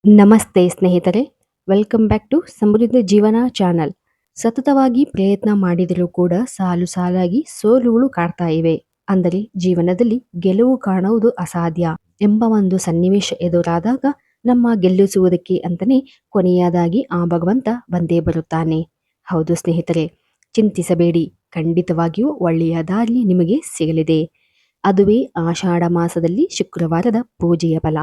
ನಮಸ್ತೆ ಸ್ನೇಹಿತರೆ, welcome back to ಸಮೃದ್ಧ ಜೀವನ ಚಾನಲ್. ಸತತವಾಗಿ ಪ್ರಯತ್ನ ಮಾಡಿದರೂ ಕೂಡ ಸಾಲು ಸಾಲಾಗಿ ಸೋಲುಗಳು ಕಾಡ್ತಾ ಇವೆ. ಅಂದರೆ ಜೀವನದಲ್ಲಿ ಗೆಲುವು ಕಾಣುವುದು ಅಸಾಧ್ಯ ಎಂಬ ಒಂದು ಸನ್ನಿವೇಶ ಎದುರಾದಾಗ ನಮ್ಮ ಗೆಲ್ಲಿಸುವುದಕ್ಕೆ ಅಂತಲೇ ಕೊನೆಯದಾಗಿ ಆ ಭಗವಂತ ಬಂದೇ ಬರುತ್ತಾನೆ. ಹೌದು ಸ್ನೇಹಿತರೆ, ಚಿಂತಿಸಬೇಡಿ, ಖಂಡಿತವಾಗಿಯೂ ಒಳ್ಳೆಯ ದಾರಿ ನಿಮಗೆ ಸಿಗಲಿದೆ. ಅದುವೇ ಆಷಾಢ ಮಾಸದಲ್ಲಿ ಶುಕ್ರವಾರದ ಪೂಜೆಯ ಫಲ.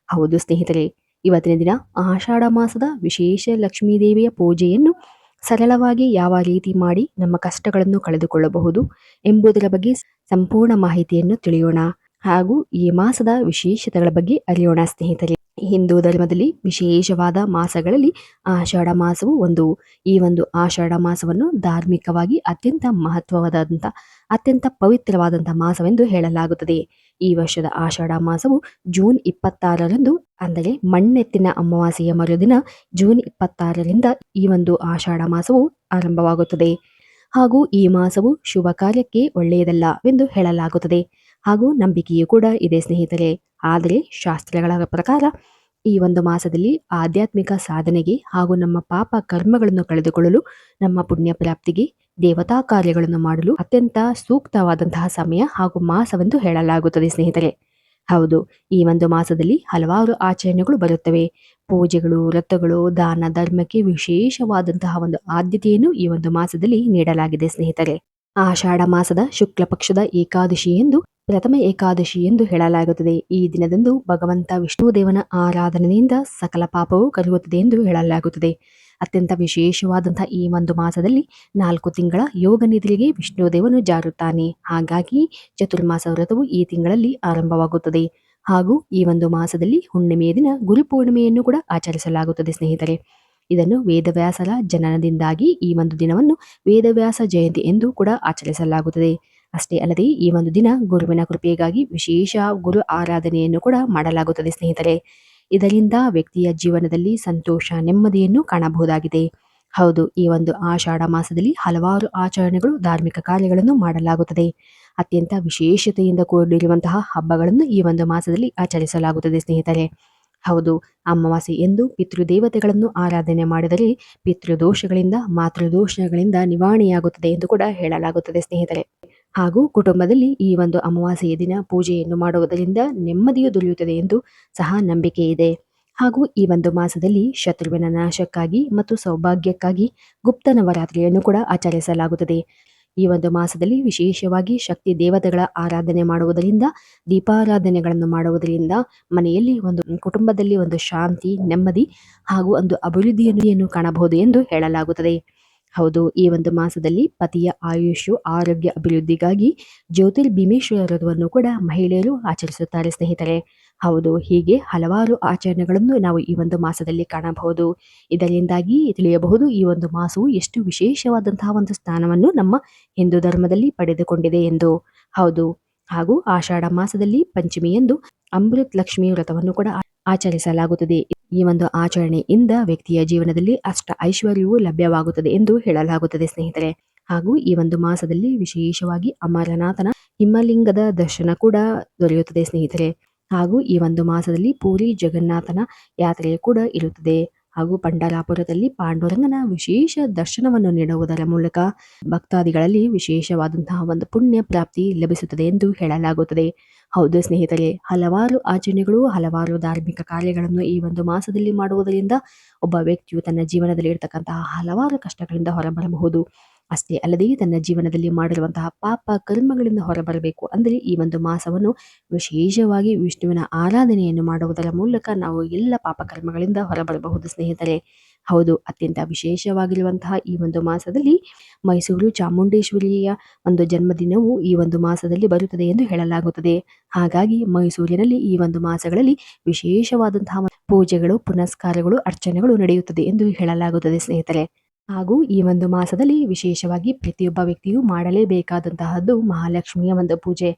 ಹೌದು ಸ್ನೇಹಿತರೆ, ಇವತ್ತಿನ ದಿನ ಆಷಾಢ ಮಾಸದ ವಿಶೇಷ ಲಕ್ಷ್ಮೀ ದೇವಿಯ ಪೂಜೆಯನ್ನು ಸರಳವಾಗಿ ಯಾವ ರೀತಿ ಮಾಡಿ ನಮ್ಮ ಕಷ್ಟಗಳನ್ನು ಕಳೆದುಕೊಳ್ಳಬಹುದು ಎಂಬುದರ ಬಗ್ಗೆ ಸಂಪೂರ್ಣ ಮಾಹಿತಿಯನ್ನು ತಿಳಿಯೋಣ. ಹಾಗೂ ಈ ಮಾಸದ ವಿಶೇಷತೆಗಳ ಬಗ್ಗೆ ಅರಿಯೋಣ ಸ್ನೇಹಿತರೆ. ಹಿಂದೂ ಧರ್ಮದಲ್ಲಿ ವಿಶೇಷವಾದ ಮಾಸಗಳಲ್ಲಿ ಆಷಾಢ ಮಾಸವು ಒಂದು. ಈ ಒಂದು ಆಷಾಢ ಮಾಸವನ್ನು ಧಾರ್ಮಿಕವಾಗಿ ಅತ್ಯಂತ ಮಹತ್ವವಾದಂಥ, ಅತ್ಯಂತ ಪವಿತ್ರವಾದಂಥ ಮಾಸವೆಂದು ಹೇಳಲಾಗುತ್ತದೆ. ಈ ವರ್ಷದ ಆಷಾಢ ಮಾಸವು ಜೂನ್ 26ರಂದು, ಅಂದರೆ ಮಣ್ಣೆತ್ತಿನ ಅಮಾವಾಸ್ಯೆಯ ಮರುದಿನ ಜೂನ್ 26ರಿಂದ ಈ ಒಂದು ಆಷಾಢ ಮಾಸವು ಆರಂಭವಾಗುತ್ತದೆ. ಹಾಗೂ ಈ ಮಾಸವು ಶುಭ ಕಾರ್ಯಕ್ಕೆ ಒಳ್ಳೆಯದಲ್ಲವೆಂದು ಹೇಳಲಾಗುತ್ತದೆ. ಹಾಗೂ ನಂಬಿಕೆಯೂ ಕೂಡ ಇದೆ ಸ್ನೇಹಿತರೆ. ಆದರೆ ಶಾಸ್ತ್ರಗಳ ಪ್ರಕಾರ ಈ ಒಂದು ಮಾಸದಲ್ಲಿ ಆಧ್ಯಾತ್ಮಿಕ ಸಾಧನೆಗೆ ಹಾಗೂ ನಮ್ಮ ಪಾಪ ಕರ್ಮಗಳನ್ನು ಕಳೆದುಕೊಳ್ಳಲು, ನಮ್ಮ ಪುಣ್ಯ ಪ್ರಾಪ್ತಿಗೆ, ದೇವತಾ ಕಾರ್ಯಗಳನ್ನು ಮಾಡಲು ಅತ್ಯಂತ ಸೂಕ್ತವಾದಂತಹ ಸಮಯ ಹಾಗೂ ಮಾಸವೆಂದು ಹೇಳಲಾಗುತ್ತದೆ ಸ್ನೇಹಿತರೆ. ಹೌದು, ಈ ಒಂದು ಮಾಸದಲ್ಲಿ ಹಲವಾರು ಆಚರಣೆಗಳು ಬರುತ್ತವೆ. ಪೂಜೆಗಳು, ವ್ರತಗಳು, ದಾನ ಧರ್ಮಕ್ಕೆ ವಿಶೇಷವಾದಂತಹ ಒಂದು ಆದ್ಯತೆಯನ್ನು ಈ ಒಂದು ಮಾಸದಲ್ಲಿ ನೀಡಲಾಗಿದೆ ಸ್ನೇಹಿತರೆ. ಆಷಾಢ ಮಾಸದ ಶುಕ್ಲ ಪಕ್ಷದ ಏಕಾದಶಿ ಎಂದು, ಪ್ರಥಮ ಏಕಾದಶಿ ಎಂದು ಹೇಳಲಾಗುತ್ತದೆ. ಈ ದಿನದಂದು ಭಗವಂತ ವಿಷ್ಣು ದೇವನ ಆರಾಧನೆಯಿಂದ ಸಕಲ ಪಾಪವು ಕರಗುತ್ತದೆ ಎಂದು ಹೇಳಲಾಗುತ್ತದೆ. ಅತ್ಯಂತ ವಿಶೇಷವಾದಂತಹ ಈ ಒಂದು ಮಾಸದಲ್ಲಿ 4 ತಿಂಗಳ ಯೋಗ ನಿದ್ರೆಗೆ ವಿಷ್ಣು ದೇವನು ಜಾರುತ್ತಾನೆ. ಹಾಗಾಗಿ ಚತುರ್ಮಾಸ ವ್ರತವು ಈ ತಿಂಗಳಲ್ಲಿ ಆರಂಭವಾಗುತ್ತದೆ. ಹಾಗೂ ಈ ಒಂದು ಮಾಸದಲ್ಲಿ ಹುಣ್ಣಿಮೆಯ ದಿನ ಗುರುಪೂರ್ಣಿಮೆಯನ್ನು ಕೂಡ ಆಚರಿಸಲಾಗುತ್ತದೆ ಸ್ನೇಹಿತರೆ. ಇದನ್ನು ವೇದವ್ಯಾಸರ ಜನನದಿಂದಾಗಿ ಈ ಒಂದು ದಿನವನ್ನು ವೇದವ್ಯಾಸ ಜಯಂತಿ ಎಂದು ಕೂಡ ಆಚರಿಸಲಾಗುತ್ತದೆ. ಅಷ್ಟೇ ಅಲ್ಲದೆ ಈ ಒಂದು ದಿನ ಗುರುವಿನ ಕೃಪೆಗಾಗಿ ವಿಶೇಷ ಗುರು ಆರಾಧನೆಯನ್ನು ಕೂಡ ಮಾಡಲಾಗುತ್ತದೆ ಸ್ನೇಹಿತರೆ. ಇದರಿಂದ ವ್ಯಕ್ತಿಯ ಜೀವನದಲ್ಲಿ ಸಂತೋಷ, ನೆಮ್ಮದಿಯನ್ನು ಕಾಣಬಹುದಾಗಿದೆ. ಹೌದು, ಈ ಒಂದು ಆಷಾಢ ಮಾಸದಲ್ಲಿ ಹಲವಾರು ಆಚರಣೆಗಳು, ಧಾರ್ಮಿಕ ಕಾರ್ಯಗಳನ್ನು ಮಾಡಲಾಗುತ್ತದೆ. ಅತ್ಯಂತ ವಿಶೇಷತೆಯಿಂದ ಕೂಡಿರುವಂತಹ ಹಬ್ಬಗಳನ್ನು ಈ ಒಂದು ಮಾಸದಲ್ಲಿ ಆಚರಿಸಲಾಗುತ್ತದೆ ಸ್ನೇಹಿತರೆ. ಹೌದು, ಅಮಾವಾಸ್ಯೆ ಎಂದು ಪಿತೃದೇವತೆಗಳನ್ನು ಆರಾಧನೆ ಮಾಡಿದರೆ ಪಿತೃದೋಷಗಳಿಂದ, ಮಾತೃದೋಷಗಳಿಂದ ನಿವಾರಣೆಯಾಗುತ್ತದೆ ಎಂದು ಕೂಡ ಹೇಳಲಾಗುತ್ತದೆ ಸ್ನೇಹಿತರೆ. ಹಾಗೂ ಕುಟುಂಬದಲ್ಲಿ ಈ ಒಂದು ಅಮಾವಾಸ್ಯೆಯ ದಿನ ಪೂಜೆಯನ್ನು ಮಾಡುವುದರಿಂದ ನೆಮ್ಮದಿಯು ದೊರೆಯುತ್ತದೆ ಎಂದು ಸಹ ನಂಬಿಕೆ ಇದೆ. ಹಾಗೂ ಈ ಒಂದು ಮಾಸದಲ್ಲಿ ಶತ್ರುವಿನ ನಾಶಕ್ಕಾಗಿ ಮತ್ತು ಸೌಭಾಗ್ಯಕ್ಕಾಗಿ ಗುಪ್ತ ನವರಾತ್ರಿಯನ್ನು ಕೂಡ ಆಚರಿಸಲಾಗುತ್ತದೆ. ಈ ಒಂದು ಮಾಸದಲ್ಲಿ ವಿಶೇಷವಾಗಿ ಶಕ್ತಿ ದೇವತೆಗಳ ಆರಾಧನೆ ಮಾಡುವುದರಿಂದ, ದೀಪಾರಾಧನೆಗಳನ್ನು ಮಾಡುವುದರಿಂದ ಮನೆಯಲ್ಲಿ ಒಂದು, ಕುಟುಂಬದಲ್ಲಿ ಒಂದು ಶಾಂತಿ, ನೆಮ್ಮದಿ ಹಾಗೂ ಒಂದು ಅಭಿವೃದ್ಧಿಯನ್ನು ಕಾಣಬಹುದು ಎಂದು ಹೇಳಲಾಗುತ್ತದೆ. ಹೌದು, ಈ ಒಂದು ಮಾಸದಲ್ಲಿ ಪತಿಯ ಆಯುಷ್, ಆರೋಗ್ಯ ಅಭಿವೃದ್ಧಿಗಾಗಿ ಜ್ಯೋತಿರ್ಭೀಮೇಶ್ವರ ವ್ರತವನ್ನು ಕೂಡ ಮಹಿಳೆಯರು ಆಚರಿಸುತ್ತಾರೆ ಸ್ನೇಹಿತರೆ. ಹೌದು, ಹೀಗೆ ಹಲವಾರು ಆಚರಣೆಗಳನ್ನು ನಾವು ಈ ಒಂದು ಮಾಸದಲ್ಲಿ ಕಾಣಬಹುದು. ಇದರಿಂದಾಗಿ ತಿಳಿಯಬಹುದು ಈ ಒಂದು ಮಾಸವು ಎಷ್ಟು ವಿಶೇಷವಾದಂತಹ ಒಂದು ಸ್ಥಾನವನ್ನು ನಮ್ಮ ಹಿಂದೂ ಧರ್ಮದಲ್ಲಿ ಪಡೆದುಕೊಂಡಿದೆ ಎಂದು. ಹೌದು, ಹಾಗೂ ಆಷಾಢ ಮಾಸದಲ್ಲಿ ಪಂಚಮಿಯಂದು ಅಮೃತ್ ಲಕ್ಷ್ಮಿ ವ್ರತವನ್ನು ಕೂಡ ಆಚರಿಸಲಾಗುತ್ತದೆ. ಈ ಒಂದು ಆಚರಣೆಯಿಂದ ವ್ಯಕ್ತಿಯ ಜೀವನದಲ್ಲಿ ಅಷ್ಟ ಐಶ್ವರ್ಯವೂ ಲಭ್ಯವಾಗುತ್ತದೆ ಎಂದು ಹೇಳಲಾಗುತ್ತದೆ ಸ್ನೇಹಿತರೆ. ಹಾಗೂ ಈ ಒಂದು ಮಾಸದಲ್ಲಿ ವಿಶೇಷವಾಗಿ ಅಮರನಾಥನ ಹಿಮಲಿಂಗದ ದರ್ಶನ ಕೂಡ ದೊರೆಯುತ್ತದೆ ಸ್ನೇಹಿತರೆ. ಹಾಗೂ ಈ ಒಂದು ಮಾಸದಲ್ಲಿ ಪೂರಿ ಜಗನ್ನಾಥನ ಯಾತ್ರೆ ಕೂಡ ಇರುತ್ತದೆ. ಹಾಗೂ ಪಂಢರಾಪುರದಲ್ಲಿ ಪಾಂಡುರಂಗನ ವಿಶೇಷ ದರ್ಶನವನ್ನು ನೀಡುವುದರ ಮೂಲಕ ಭಕ್ತಾದಿಗಳಲ್ಲಿ ವಿಶೇಷವಾದಂತಹ ಒಂದು ಪುಣ್ಯ ಪ್ರಾಪ್ತಿ ಲಭಿಸುತ್ತದೆ ಎಂದು ಹೇಳಲಾಗುತ್ತದೆ. ಹೌದು ಸ್ನೇಹಿತರೆ, ಹಲವಾರು ಆಚರಣೆಗಳು, ಹಲವಾರು ಧಾರ್ಮಿಕ ಕಾರ್ಯಗಳನ್ನು ಈ ಒಂದು ಮಾಸದಲ್ಲಿ ಮಾಡುವುದರಿಂದ ಒಬ್ಬ ವ್ಯಕ್ತಿಯು ತನ್ನ ಜೀವನದಲ್ಲಿ ಇರತಕ್ಕಂತಹ ಹಲವಾರು ಕಷ್ಟಗಳಿಂದ ಹೊರಬರಬಹುದು. ಅಷ್ಟೇ ಅಲ್ಲದೆ ತನ್ನ ಜೀವನದಲ್ಲಿ ಮಾಡಿರುವಂತಹ ಪಾಪ ಕರ್ಮಗಳಿಂದ ಹೊರಬರಬೇಕು ಅಂದರೆ ಈ ಒಂದು ಮಾಸವನ್ನು ವಿಶೇಷವಾಗಿ ವಿಷ್ಣುವಿನ ಆರಾಧನೆಯನ್ನು ಮಾಡುವುದರ ಮೂಲಕ ನಾವು ಎಲ್ಲ ಪಾಪ ಕರ್ಮಗಳಿಂದ ಹೊರಬರಬಹುದು ಸ್ನೇಹಿತರೆ. ಹೌದು, ಅತ್ಯಂತ ವಿಶೇಷವಾಗಿರುವಂತಹ ಈ ಒಂದು ಮಾಸದಲ್ಲಿ ಮೈಸೂರು ಚಾಮುಂಡೇಶ್ವರಿಯ ಒಂದು ಜನ್ಮದಿನವು ಈ ಒಂದು ಮಾಸದಲ್ಲಿ ಬರುತ್ತದೆ ಎಂದು ಹೇಳಲಾಗುತ್ತದೆ. ಹಾಗಾಗಿ ಮೈಸೂರಿನಲ್ಲಿ ಈ ಒಂದು ಮಾಸಗಳಲ್ಲಿ ವಿಶೇಷವಾದಂತಹ ಪೂಜೆಗಳು, ಪುನಸ್ಕಾರಗಳು, ಅರ್ಚನೆಗಳು ನಡೆಯುತ್ತದೆ ಎಂದು ಹೇಳಲಾಗುತ್ತದೆ ಸ್ನೇಹಿತರೆ. ಹಾಗೂ ಈ ಒಂದು ಮಾಸದಲ್ಲಿ ವಿಶೇಷವಾಗಿ ಪ್ರತಿಯೊಬ್ಬ ವ್ಯಕ್ತಿಯು ಮಾಡಲೇಬೇಕಾದಂತಹದ್ದು ಮಹಾಲಕ್ಷ್ಮಿಯ ಒಂದು ಪೂಜೆ.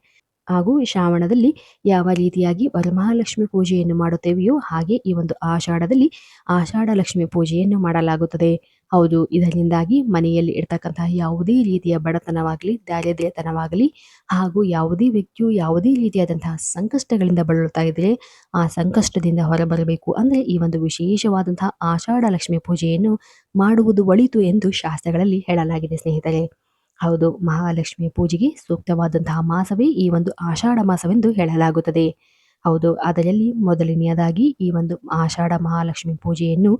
ಹಾಗೂ ಶ್ರಾವಣದಲ್ಲಿ ಯಾವ ರೀತಿಯಾಗಿ ವರಮಹಾಲಕ್ಷ್ಮಿ ಪೂಜೆಯನ್ನು ಮಾಡುತ್ತೇವೆಯೋ ಹಾಗೆ ಈ ಒಂದು ಆಷಾಢದಲ್ಲಿ ಆಷಾಢ ಲಕ್ಷ್ಮಿ ಪೂಜೆಯನ್ನು ಮಾಡಲಾಗುತ್ತದೆ. ಹೌದು, ಇದರಿಂದಾಗಿ ಮನೆಯಲ್ಲಿ ಇರ್ತಕ್ಕಂತಹ ಯಾವುದೇ ರೀತಿಯ ಬಡತನವಾಗಲಿ, ದಾರಿದ್ರ್ಯತನವಾಗಲಿ ಹಾಗೂ ಯಾವುದೇ ವ್ಯಕ್ತಿಯು ಯಾವುದೇ ರೀತಿಯಾದಂತಹ ಸಂಕಷ್ಟಗಳಿಂದ ಬಳಲುತ್ತಾ ಇದ್ದರೆ ಆ ಸಂಕಷ್ಟದಿಂದ ಹೊರಬರಬೇಕು ಅಂದರೆ ಈ ಒಂದು ವಿಶೇಷವಾದಂತಹ ಆಷಾಢ ಲಕ್ಷ್ಮಿ ಪೂಜೆಯನ್ನು ಮಾಡುವುದು ಒಳಿತು ಎಂದು ಶಾಸ್ತ್ರಗಳಲ್ಲಿ ಹೇಳಲಾಗಿದೆ ಸ್ನೇಹಿತರೆ. ಹೌದು, ಮಹಾಲಕ್ಷ್ಮಿ ಪೂಜೆಗೆ ಸೂಕ್ತವಾದಂತಹ ಮಾಸವೇ ಈ ಒಂದು ಆಷಾಢ ಮಾಸವೆಂದು ಹೇಳಲಾಗುತ್ತದೆ. ಹೌದು, ಅದರಲ್ಲಿ ಮೊದಲನೆಯದಾಗಿ ಈ ಒಂದು ಆಷಾಢ ಮಹಾಲಕ್ಷ್ಮಿ ಪೂಜೆಯನ್ನು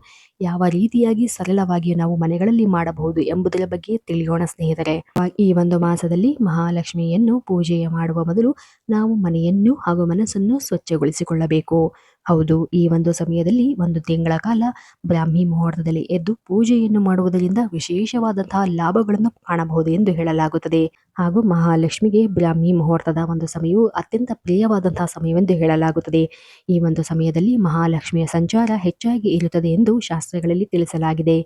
ಯಾವ ರೀತಿಯಾಗಿ ಸರಳವಾಗಿ ನಾವು ಮನೆಗಳಲ್ಲಿ ಮಾಡಬಹುದು ಎಂಬುದರ ಬಗ್ಗೆ ತಿಳಿಯೋಣ ಸ್ನೇಹಿತರೆ. ಈ ಒಂದು ಮಾಸದಲ್ಲಿ ಮಹಾಲಕ್ಷ್ಮಿಯನ್ನು ಪೂಜೆ ಮಾಡುವ ಮೊದಲು ನಾವು ಮನೆಯನ್ನು ಹಾಗೂ ಮನಸ್ಸನ್ನು ಸ್ವಚ್ಛಗೊಳಿಸಿಕೊಳ್ಳಬೇಕು. ಹೌದು, ಈ ಒಂದು ಸಮಯದಲ್ಲಿ ಒಂದು ತಿಂಗಳ ಕಾಲ ಬ್ರಾಹ್ಮಿ ಮುಹೂರ್ತದಲ್ಲಿ ಎದ್ದು ಪೂಜೆಯನ್ನು ಮಾಡುವುದರಿಂದ ವಿಶೇಷವಾದಂತಹ ಲಾಭಗಳನ್ನು ಕಾಣಬಹುದು ಎಂದು ಹೇಳಲಾಗುತ್ತದೆ. ಹಾಗೂ ಮಹಾಲಕ್ಷ್ಮಿಗೆ ಬ್ರಾಹ್ಮಿ ಮುಹೂರ್ತದ ಒಂದು ಸಮಯವು ಅತ್ಯಂತ ಪ್ರಿಯವಾದಂತಹ ಸಮಯವೆಂದು ಹೇಳಲಾಗುತ್ತದೆ. ಈ ಒಂದು ಸಮಯದಲ್ಲಿ ಮಹಾಲಕ್ಷ್ಮಿಯ ಸಂಚಾರ ಹೆಚ್ಚಾಗಿ ಇರುತ್ತದೆ ಎಂದು ಶಾಸ್ತ್ರಗಳಲ್ಲಿ ತಿಳಿಸಲಾಗಿದೆ.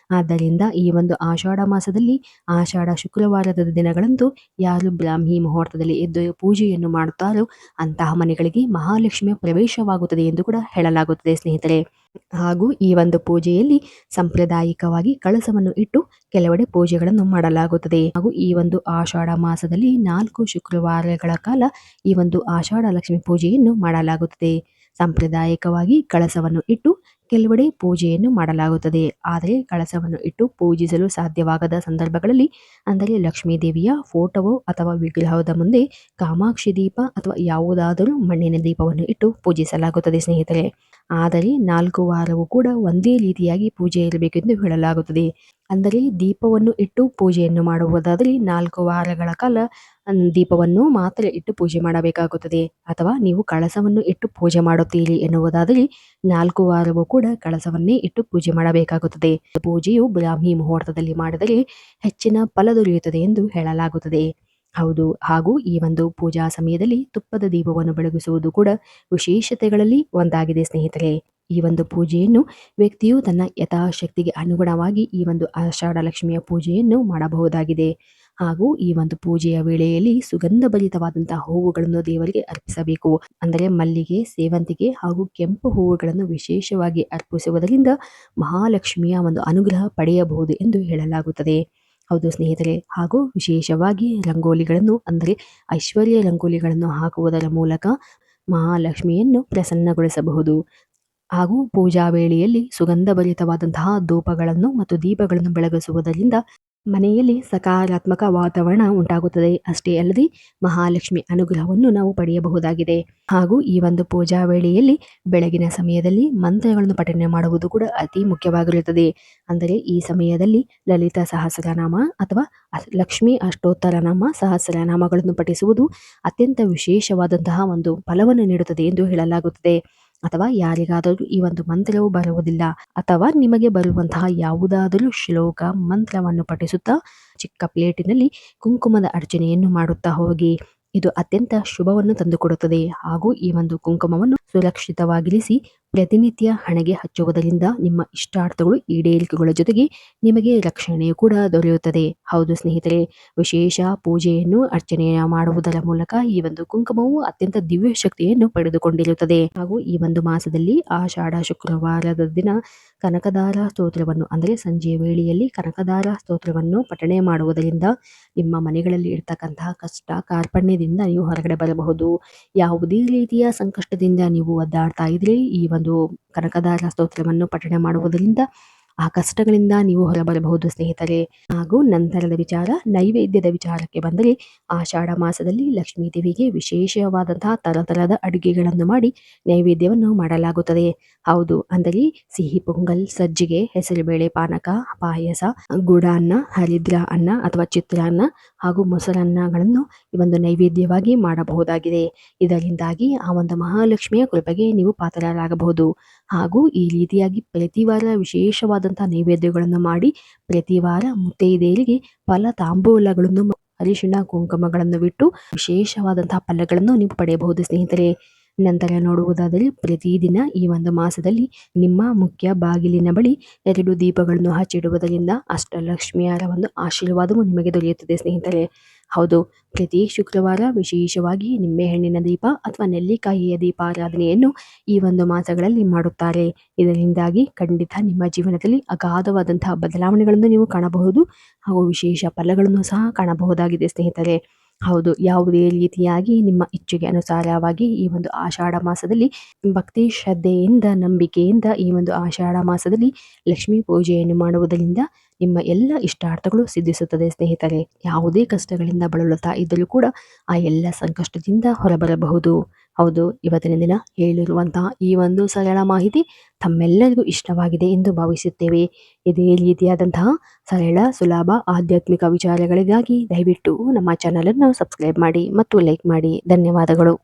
ಆದ್ದರಿಂದ ಈ ಒಂದು ಆಷಾಢ ಮಾಸದಲ್ಲಿ ಆಷಾಢ ಶುಕ್ರವಾರದ ದಿನಗಳಂದು ಯಾರು ಬ್ರಾಹ್ಮಿ ಮುಹೂರ್ತದಲ್ಲಿ ಎದ್ದು ಪೂಜೆಯನ್ನು ಮಾಡುತ್ತಾರೋ ಅಂತಹ ಮನೆಗಳಿಗೆ ಮಹಾಲಕ್ಷ್ಮಿಯ ಪ್ರವೇಶವಾಗುತ್ತದೆ ಎಂದು ಕೂಡ ಹೇಳಲಾಗುತ್ತದೆ ಸ್ನೇಹಿತರೆ. ಹಾಗೂ ಈ ಒಂದು ಪೂಜೆಯಲ್ಲಿ ಸಾಂಪ್ರದಾಯಿಕವಾಗಿ ಕಳಸವನ್ನು ಇಟ್ಟು ಕೆಲವೆಡೆ ಪೂಜೆಗಳನ್ನು ಮಾಡಲಾಗುತ್ತದೆ. ಹಾಗೂ ಈ ಒಂದು ಆಷಾಢ ಮಾಸದಲ್ಲಿ 4 ಶುಕ್ರವಾರಗಳ ಕಾಲ ಈ ಒಂದು ಆಷಾಢ ಲಕ್ಷ್ಮಿ ಪೂಜೆಯನ್ನು ಮಾಡಲಾಗುತ್ತದೆ. ಸಾಂಪ್ರದಾಯಿಕವಾಗಿ ಕಳಸವನ್ನು ಇಟ್ಟು ಕೆಲವೆಡೆ ಪೂಜೆಯನ್ನು ಮಾಡಲಾಗುತ್ತದೆ. ಆದರೆ ಕಳಸವನ್ನು ಇಟ್ಟು ಪೂಜಿಸಲು ಸಾಧ್ಯವಾಗದ ಸಂದರ್ಭಗಳಲ್ಲಿ ಅಂದರೆ ಲಕ್ಷ್ಮೀ ದೇವಿಯ ಫೋಟೋವೋ ಅಥವಾ ವಿಗ್ರಹದ ಮುಂದೆ ಕಾಮಾಕ್ಷಿ ದೀಪ ಅಥವಾ ಯಾವುದಾದರೂ ಮಣ್ಣಿನ ದೀಪವನ್ನು ಇಟ್ಟು ಪೂಜಿಸಲಾಗುತ್ತದೆ ಸ್ನೇಹಿತರೆ. ಆದರೆ 4 ವಾರವೂ ಕೂಡ ಒಂದೇ ರೀತಿಯಾಗಿ ಪೂಜೆ ಇರಬೇಕೆಂದು ಹೇಳಲಾಗುತ್ತದೆ. ಅಂದರೆ ದೀಪವನ್ನು ಇಟ್ಟು ಪೂಜೆಯನ್ನು ಮಾಡುವುದಾದರೆ 4 ವಾರಗಳ ಕಾಲ ದೀಪವನ್ನು ಮಾತ್ರ ಇಟ್ಟು ಪೂಜೆ ಮಾಡಬೇಕಾಗುತ್ತದೆ. ಅಥವಾ ನೀವು ಕಳಸವನ್ನು ಇಟ್ಟು ಪೂಜೆ ಮಾಡುತ್ತೀರಿ ಎನ್ನುವುದಾದರೆ 4 ವಾರವೂ ಕೂಡ ಕಳಸವನ್ನೇ ಇಟ್ಟು ಪೂಜೆ ಮಾಡಬೇಕಾಗುತ್ತದೆ. ಪೂಜೆಯು ಬ್ರಾಹ್ಮಿ ಮುಹೂರ್ತದಲ್ಲಿ ಮಾಡಿದರೆ ಹೆಚ್ಚಿನ ಫಲ ದೊರೆಯುತ್ತದೆ ಎಂದು ಹೇಳಲಾಗುತ್ತದೆ. ಹೌದು, ಹಾಗೂ ಈ ಒಂದು ಪೂಜಾ ಸಮಯದಲ್ಲಿ ತುಪ್ಪದ ದೀಪವನ್ನು ಬೆಳಗಿಸುವುದು ಕೂಡ ವಿಶೇಷತೆಗಳಲ್ಲಿ ಒಂದಾಗಿದೆ ಸ್ನೇಹಿತರೆ. ಈ ಒಂದು ಪೂಜೆಯನ್ನು ವ್ಯಕ್ತಿಯು ತನ್ನ ಯಥಾಶಕ್ತಿಗೆ ಅನುಗುಣವಾಗಿ ಈ ಒಂದು ಆಷಾಢ ಲಕ್ಷ್ಮಿಯ ಪೂಜೆಯನ್ನು ಮಾಡಬಹುದಾಗಿದೆ. ಹಾಗೂ ಈ ಒಂದು ಪೂಜೆಯ ವೇಳೆಯಲ್ಲಿ ಸುಗಂಧಭರಿತವಾದಂತಹ ಹೂವುಗಳನ್ನು ದೇವರಿಗೆ ಅರ್ಪಿಸಬೇಕು. ಅಂದರೆ ಮಲ್ಲಿಗೆ, ಸೇವಂತಿಗೆ ಹಾಗೂ ಕೆಂಪು ಹೂವುಗಳನ್ನು ವಿಶೇಷವಾಗಿ ಅರ್ಪಿಸುವುದರಿಂದ ಮಹಾಲಕ್ಷ್ಮಿಯ ಒಂದು ಅನುಗ್ರಹ ಪಡೆಯಬಹುದು ಎಂದು ಹೇಳಲಾಗುತ್ತದೆ. ಹೌದು ಸ್ನೇಹಿತರೆ, ಹಾಗೂ ವಿಶೇಷವಾಗಿ ರಂಗೋಲಿಗಳನ್ನು ಅಂದರೆ ಐಶ್ವರ್ಯ ರಂಗೋಲಿಗಳನ್ನು ಹಾಕುವುದರ ಮೂಲಕ ಮಹಾಲಕ್ಷ್ಮಿಯನ್ನು ಪ್ರಸನ್ನಗೊಳಿಸಬಹುದು. ಹಾಗೂ ಪೂಜಾ ವೇಳೆಯಲ್ಲಿ ಸುಗಂಧಭರಿತವಾದಂತಹ ಧೂಪಗಳನ್ನು ಮತ್ತು ದೀಪಗಳನ್ನು ಬೆಳಗಿಸುವುದರಿಂದ ಮನೆಯಲ್ಲಿ ಸಕಾರಾತ್ಮಕ ವಾತಾವರಣ ಉಂಟಾಗುತ್ತದೆ. ಅಷ್ಟೇ ಅಲ್ಲದೆ ಮಹಾಲಕ್ಷ್ಮಿ ಅನುಗ್ರಹವನ್ನು ನಾವು ಪಡೆಯಬಹುದಾಗಿದೆ. ಹಾಗೂ ಈ ಒಂದು ಪೂಜಾ ವೇಳೆಯಲ್ಲಿ ಬೆಳಗಿನ ಸಮಯದಲ್ಲಿ ಮಂತ್ರಗಳನ್ನು ಪಠನೆ ಮಾಡುವುದು ಕೂಡ ಅತಿ ಮುಖ್ಯವಾಗಿರುತ್ತದೆ. ಅಂದರೆ ಈ ಸಮಯದಲ್ಲಿ ಲಲಿತಾ ಸಹಸ್ರನಾಮ ಅಥವಾ ಲಕ್ಷ್ಮೀ ಅಷ್ಟೋತ್ತರನಾಮ ಸಹಸ್ರನಾಮಗಳನ್ನು ಪಠಿಸುವುದು ಅತ್ಯಂತ ವಿಶೇಷವಾದಂತಹ ಒಂದು ಫಲವನ್ನು ನೀಡುತ್ತದೆ ಎಂದು ಹೇಳಲಾಗುತ್ತದೆ. ಅಥವಾ ಯಾರಿಗಾದರೂ ಈ ಒಂದು ಮಂತ್ರವು ಬರುವುದಿಲ್ಲ ಅಥವಾ ನಿಮಗೆ ಬರುವಂತಹ ಯಾವುದಾದರೂ ಶ್ಲೋಕ ಮಂತ್ರವನ್ನು ಪಠಿಸುತ್ತಾ ಚಿಕ್ಕ ಪ್ಲೇಟಿನಲ್ಲಿ ಕುಂಕುಮದ ಅರ್ಚನೆಯನ್ನು ಮಾಡುತ್ತಾ ಹೋಗಿ. ಇದು ಅತ್ಯಂತ ಶುಭವನ್ನು ತಂದುಕೊಡುತ್ತದೆ. ಹಾಗೂ ಈ ಒಂದು ಕುಂಕುಮವನ್ನು ಸುರಕ್ಷಿತವಾಗಿರಿಸಿ ಪ್ರತಿನಿತ್ಯ ಹಣೆಗೆ ಹಚ್ಚುವುದರಿಂದ ನಿಮ್ಮ ಇಷ್ಟಾರ್ಥಗಳು ಈಡೇರಿಕೆಗಳ ಜೊತೆಗೆ ನಿಮಗೆ ರಕ್ಷಣೆಯು ಕೂಡ ದೊರೆಯುತ್ತದೆ. ಹೌದು ಸ್ನೇಹಿತರೆ, ವಿಶೇಷ ಪೂಜೆಯನ್ನು ಅರ್ಚನೆಯ ಮಾಡುವುದರ ಮೂಲಕ ಈ ಒಂದು ಕುಂಕುಮವು ಅತ್ಯಂತ ದಿವ್ಯ ಶಕ್ತಿಯನ್ನು ಪಡೆದುಕೊಂಡಿರುತ್ತದೆ. ಹಾಗೂ ಈ ಒಂದು ಮಾಸದಲ್ಲಿ ಆಷಾಢ ಶುಕ್ರವಾರದ ದಿನ ಕನಕದಾರ ಸ್ತೋತ್ರವನ್ನು ಅಂದರೆ ಸಂಜೆಯ ವೇಳೆಯಲ್ಲಿ ಕನಕದಾರ ಸ್ತೋತ್ರವನ್ನು ಪಠಣೆ ಮಾಡುವುದರಿಂದ ನಿಮ್ಮ ಮನೆಗಳಲ್ಲಿ ಇರ್ತಕ್ಕಂತಹ ಕಷ್ಟ ಕಾರ್ಪಣ್ಯದಿಂದ ನೀವು ಹೊರಗಡೆ ಬರಬಹುದು. ಯಾವುದೇ ರೀತಿಯ ಸಂಕಷ್ಟದಿಂದ ನೀವು ಒದ್ದಾಡ್ತಾ ಇದ್ರೆ ಈ ಒಂದು ಕನಕದಾರ ಸ್ತೋತ್ರವನ್ನು ಪಠಣೆ ಮಾಡುವುದರಿಂದ ಆ ಕಷ್ಟಗಳಿಂದ ನೀವು ಹೊರಬರಬಹುದು ಸ್ನೇಹಿತರೆ. ಹಾಗೂ ನಂತರದ ವಿಚಾರ ನೈವೇದ್ಯದ ವಿಚಾರಕ್ಕೆ ಬಂದರೆ ಆಷಾಢ ಮಾಸದಲ್ಲಿ ಲಕ್ಷ್ಮೀ ದೇವಿಗೆ ವಿಶೇಷವಾದಂತಹ ತರತರದ ಅಡುಗೆಗಳನ್ನು ಮಾಡಿ ನೈವೇದ್ಯವನ್ನು ಮಾಡಲಾಗುತ್ತದೆ. ಹೌದು, ಅಂದರೆ ಸಿಹಿ ಪೊಂಗಲ್, ಸಜ್ಜಿಗೆ, ಹೆಸರುಬೇಳೆ ಪಾನಕ, ಪಾಯಸ, ಗುಡಾನ್ನ, ಹರಿದ್ರ ಅನ್ನ ಅಥವಾ ಚಿತ್ರಾನ್ನ ಹಾಗೂ ಮೊಸರನ್ನಗಳನ್ನು ಈ ಒಂದು ನೈವೇದ್ಯವಾಗಿ ಮಾಡಬಹುದಾಗಿದೆ. ಇದರಿಂದಾಗಿ ಆ ಒಂದು ಮಹಾಲಕ್ಷ್ಮಿಯ ಕೃಪೆಗೆ ನೀವು ಪಾತ್ರರಾಗಬಹುದು. ಹಾಗೂ ಈ ರೀತಿಯಾಗಿ ಪ್ರತಿ ವಾರ ವಿಶೇಷವಾದಂತಹ ನೈವೇದ್ಯಗಳನ್ನು ಮಾಡಿ ಪ್ರತಿ ವಾರ ಮುತ್ತೈದೆಯರಿಗೆ ಫಲ ತಾಂಬೂಲಗಳನ್ನು ಅರಿಶಿಣ ಕುಂಕುಮಗಳನ್ನು ಬಿಟ್ಟು ವಿಶೇಷವಾದಂತಹ ಫಲಗಳನ್ನು ನೀವು ಪಡೆಯಬಹುದು ಸ್ನೇಹಿತರೆ. ನಂತರ ನೋಡುವುದಾದರೆ ಪ್ರತಿದಿನ ಈ ಒಂದು ಮಾಸದಲ್ಲಿ ನಿಮ್ಮ ಮುಖ್ಯ ಬಾಗಿಲಿನ ಬಳಿ 2 ದೀಪಗಳನ್ನು ಹಚ್ಚಿಡುವುದರಿಂದ ಅಷ್ಟಲಕ್ಷ್ಮಿಯರ ಒಂದು ಆಶೀರ್ವಾದವು ನಿಮಗೆ ದೊರೆಯುತ್ತದೆ ಸ್ನೇಹಿತರೆ. ಹೌದು, ಪ್ರತಿ ಶುಕ್ರವಾರ ವಿಶೇಷವಾಗಿ ನಿಂಬೆಹಣ್ಣಿನ ದೀಪ ಅಥವಾ ನೆಲ್ಲಿಕಾಯಿಯ ದೀಪಾರಾಧನೆಯನ್ನು ಈ ಒಂದು ಮಾಸಗಳಲ್ಲಿ ಮಾಡುತ್ತಾರೆ. ಇದರಿಂದಾಗಿ ಖಂಡಿತ ನಿಮ್ಮ ಜೀವನದಲ್ಲಿ ಅಗಾಧವಾದಂತಹ ಬದಲಾವಣೆಗಳನ್ನು ನೀವು ಕಾಣಬಹುದು ಹಾಗೂ ವಿಶೇಷ ಫಲಗಳನ್ನು ಸಹ ಕಾಣಬಹುದಾಗಿದೆ ಸ್ನೇಹಿತರೆ. ಹೌದು, ಯಾವುದೇ ರೀತಿಯಾಗಿ ನಿಮ್ಮ ಇಚ್ಛೆಗೆ ಅನುಸಾರವಾಗಿ ಈ ಒಂದು ಆಷಾಢ ಮಾಸದಲ್ಲಿ ಭಕ್ತಿ ಶ್ರದ್ಧೆಯಿಂದ ನಂಬಿಕೆಯಿಂದ ಈ ಒಂದು ಆಷಾಢ ಮಾಸದಲ್ಲಿ ಲಕ್ಷ್ಮೀ ಪೂಜೆಯನ್ನು ಮಾಡುವುದರಿಂದ ನಿಮ್ಮ ಎಲ್ಲ ಇಷ್ಟಾರ್ಥಗಳು ಸಿದ್ಧಿಸುತ್ತದೆ ಸ್ನೇಹಿತರೆ. ಯಾವುದೇ ಕಷ್ಟಗಳಿಂದ ಬಳಲುತ್ತಾ ಇದ್ದರೂ ಕೂಡ ಆ ಎಲ್ಲ ಸಂಕಷ್ಟದಿಂದ ಹೊರಬರಬಹುದು. ಹೌದು, ಇವತ್ತಿನ ದಿನ ಹೇಳಿರುವಂತಹ ಈ ಒಂದು ಸರಳ ಮಾಹಿತಿ ತಮ್ಮೆಲ್ಲರಿಗೂ ಇಷ್ಟವಾಗಿದೆ ಎಂದು ಭಾವಿಸುತ್ತೇವೆ. ಇದೇ ರೀತಿಯಾದಂತಹ ಸರಳ ಸುಲಭ ಆಧ್ಯಾತ್ಮಿಕ ವಿಚಾರಗಳಿಗಾಗಿ ದಯವಿಟ್ಟು ನಮ್ಮ ಚಾನಲನ್ನು ಸಬ್ಸ್ಕ್ರೈಬ್ ಮಾಡಿ ಮತ್ತು ಲೈಕ್ ಮಾಡಿ. ಧನ್ಯವಾದಗಳು.